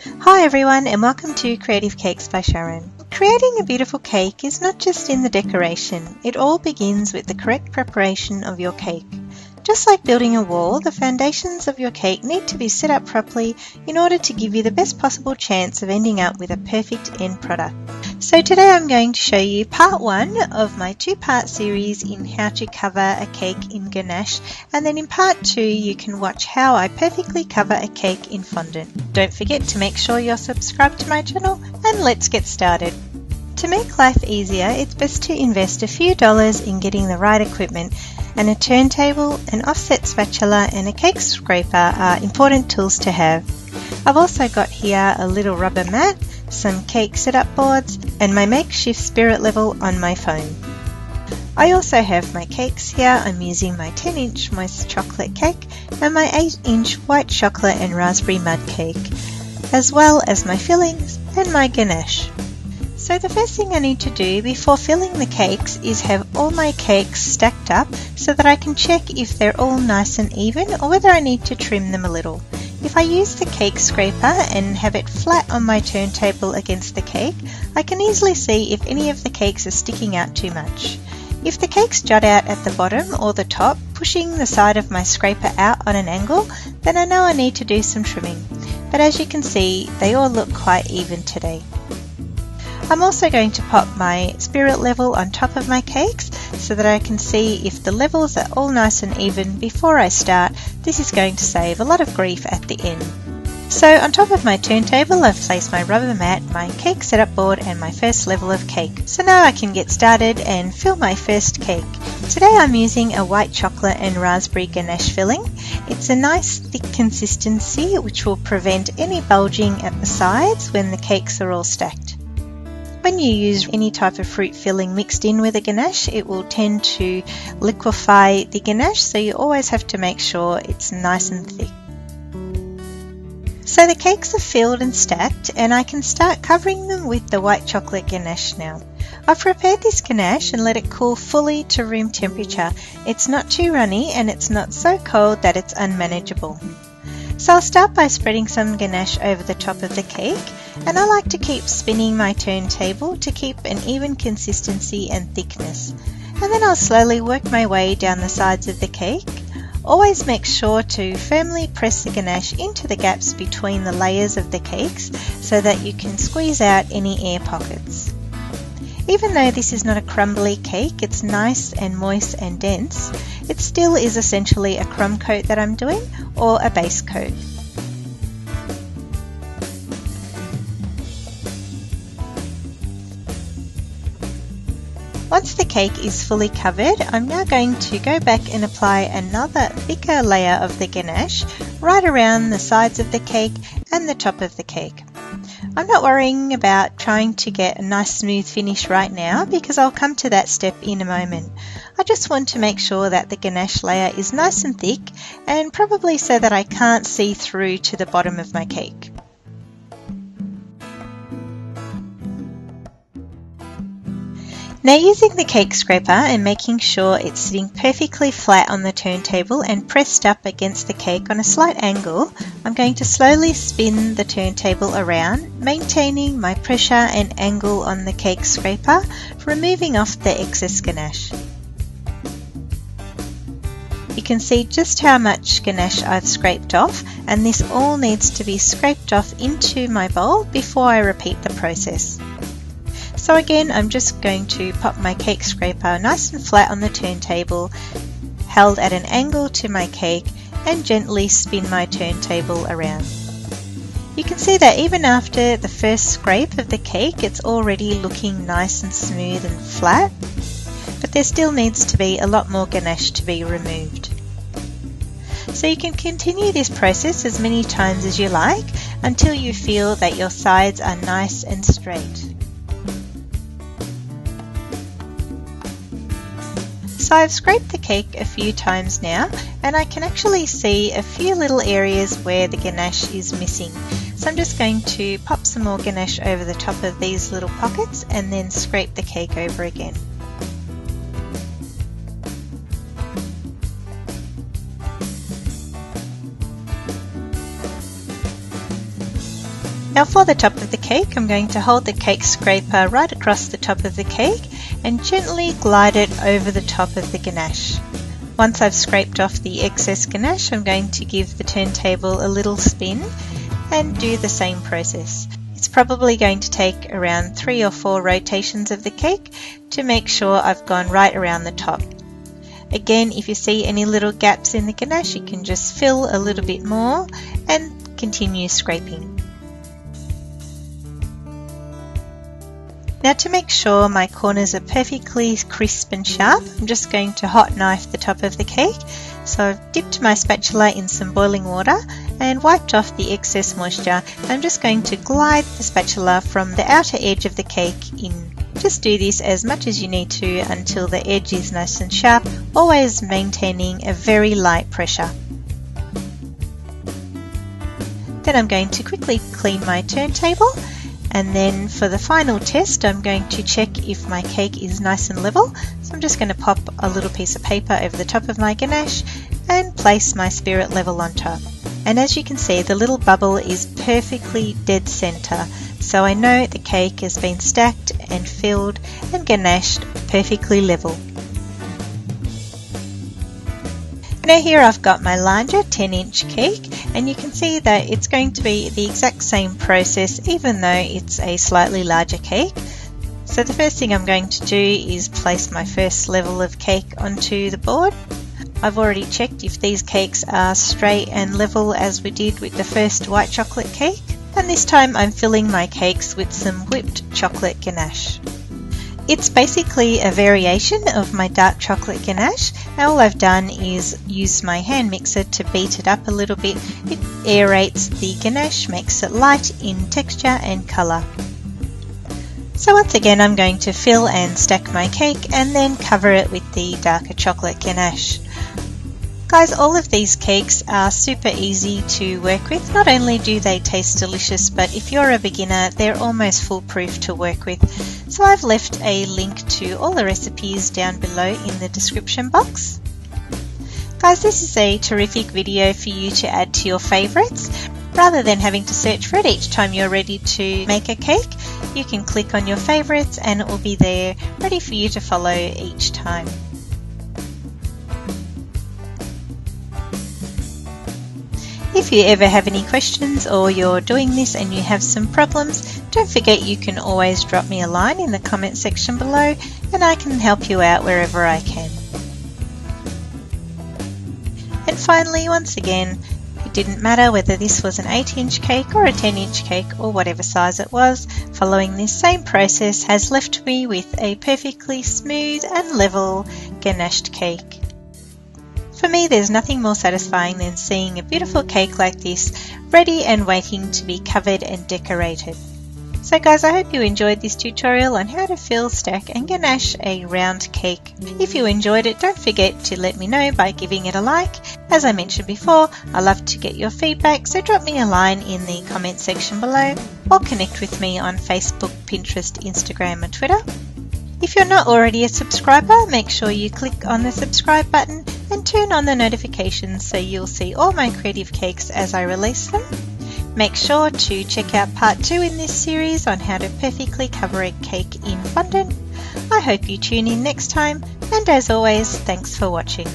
Hi everyone and welcome to Creative Cakes by Sharon. Creating a beautiful cake is not just in the decoration, it all begins with the correct preparation of your cake. Just like building a wall, the foundations of your cake need to be set up properly in order to give you the best possible chance of ending up with a perfect end product. So today I'm going to show you part 1 of my 2-part series in how to cover a cake in ganache, and then in part 2 you can watch how I perfectly cover a cake in fondant. Don't forget to make sure you're subscribed to my channel, and let's get started. To make life easier, it's best to invest a few dollars in getting the right equipment, and a turntable, an offset spatula and a cake scraper are important tools to have. I've also got here a little rubber mat, some cake setup boards and my makeshift spirit level on my phone. I also have my cakes here. I'm using my 10-inch moist chocolate cake and my 8-inch white chocolate and raspberry mud cake, as well as my fillings and my ganache. So the first thing I need to do before filling the cakes is have all my cakes stacked up so that I can check if they're all nice and even or whether I need to trim them a little. If I use the cake scraper and have it flat on my turntable against the cake, I can easily see if any of the cakes are sticking out too much. If the cakes jut out at the bottom or the top, pushing the side of my scraper out on an angle, then I know I need to do some trimming. But as you can see, they all look quite even today. I'm also going to pop my spirit level on top of my cakes so that I can see if the levels are all nice and even before I start. This is going to save a lot of grief at the end. So on top of my turntable I've placed my rubber mat, my cake setup board and my first level of cake. So now I can get started and fill my first cake. Today I'm using a white chocolate and raspberry ganache filling. It's a nice thick consistency which will prevent any bulging at the sides when the cakes are all stacked. When you use any type of fruit filling mixed in with a ganache, it will tend to liquefy the ganache, so you always have to make sure it's nice and thick. So the cakes are filled and stacked, and I can start covering them with the white chocolate ganache now. I've prepared this ganache and let it cool fully to room temperature. It's not too runny and it's not so cold that it's unmanageable. So I'll start by spreading some ganache over the top of the cake, and I like to keep spinning my turntable to keep an even consistency and thickness. And then I'll slowly work my way down the sides of the cake. Always make sure to firmly press the ganache into the gaps between the layers of the cakes so that you can squeeze out any air pockets. Even though this is not a crumbly cake, it's nice and moist and dense, it still is essentially a crumb coat that I'm doing, or a base coat. Once the cake is fully covered, I'm now going to go back and apply another thicker layer of the ganache right around the sides of the cake and the top of the cake. I'm not worrying about trying to get a nice smooth finish right now because I'll come to that step in a moment. I just want to make sure that the ganache layer is nice and thick, and probably so that I can't see through to the bottom of my cake. Now, using the cake scraper and making sure it's sitting perfectly flat on the turntable and pressed up against the cake on a slight angle, I'm going to slowly spin the turntable around, maintaining my pressure and angle on the cake scraper, removing off the excess ganache. You can see just how much ganache I've scraped off, and this all needs to be scraped off into my bowl before I repeat the process. So again, I'm just going to pop my cake scraper nice and flat on the turntable, held at an angle to my cake, and gently spin my turntable around. You can see that even after the first scrape of the cake, it's already looking nice and smooth and flat, but there still needs to be a lot more ganache to be removed. So you can continue this process as many times as you like until you feel that your sides are nice and straight. So I've scraped the cake a few times now, and I can actually see a few little areas where the ganache is missing. So I'm just going to pop some more ganache over the top of these little pockets and then scrape the cake over again. Now for the top of the cake, I'm going to hold the cake scraper right across the top of the cake and gently glide it over the top of the ganache. Once I've scraped off the excess ganache, I'm going to give the turntable a little spin and do the same process. It's probably going to take around 3 or 4 rotations of the cake to make sure I've gone right around the top. Again, if you see any little gaps in the ganache, you can just fill a little bit more and continue scraping. Now to make sure my corners are perfectly crisp and sharp, I'm just going to hot knife the top of the cake. So I've dipped my spatula in some boiling water and wiped off the excess moisture. I'm just going to glide the spatula from the outer edge of the cake in. Just do this as much as you need to until the edge is nice and sharp, always maintaining a very light pressure. Then I'm going to quickly clean my turntable. And then for the final test, I'm going to check if my cake is nice and level. So I'm just going to pop a little piece of paper over the top of my ganache and place my spirit level on top. And as you can see, the little bubble is perfectly dead center. So I know the cake has been stacked and filled and ganached perfectly level. Now here I've got my larger 10-inch cake, and you can see that it's going to be the exact same process even though it's a slightly larger cake. So the first thing I'm going to do is place my first level of cake onto the board. I've already checked if these cakes are straight and level as we did with the first white chocolate cake, and this time I'm filling my cakes with some whipped chocolate ganache. It's basically a variation of my dark chocolate ganache. All I've done is use my hand mixer to beat it up a little bit. It aerates the ganache, makes it light in texture and colour. So once again I'm going to fill and stack my cake and then cover it with the darker chocolate ganache. Guys, all of these cakes are super easy to work with. Not only do they taste delicious, but if you're a beginner, they're almost foolproof to work with. So I've left a link to all the recipes down below in the description box. Guys, this is a terrific video for you to add to your favourites. Rather than having to search for it each time you're ready to make a cake, you can click on your favourites and it will be there ready for you to follow each time. If you ever have any questions or you're doing this and you have some problems, don't forget you can always drop me a line in the comment section below and I can help you out wherever I can. And finally, once again, it didn't matter whether this was an 8-inch cake or a 10-inch cake or whatever size it was, following this same process has left me with a perfectly smooth and level ganached cake. For me, there's nothing more satisfying than seeing a beautiful cake like this ready and waiting to be covered and decorated. So guys, I hope you enjoyed this tutorial on how to fill, stack and ganache a round cake. If you enjoyed it, don't forget to let me know by giving it a like. As I mentioned before, I love to get your feedback, so drop me a line in the comment section below or connect with me on Facebook, Pinterest, Instagram and Twitter. If you're not already a subscriber, make sure you click on the subscribe button and turn on the notifications so you'll see all my creative cakes as I release them. Make sure to check out part 2 in this series on how to perfectly cover a cake in fondant. I hope you tune in next time, and as always, thanks for watching.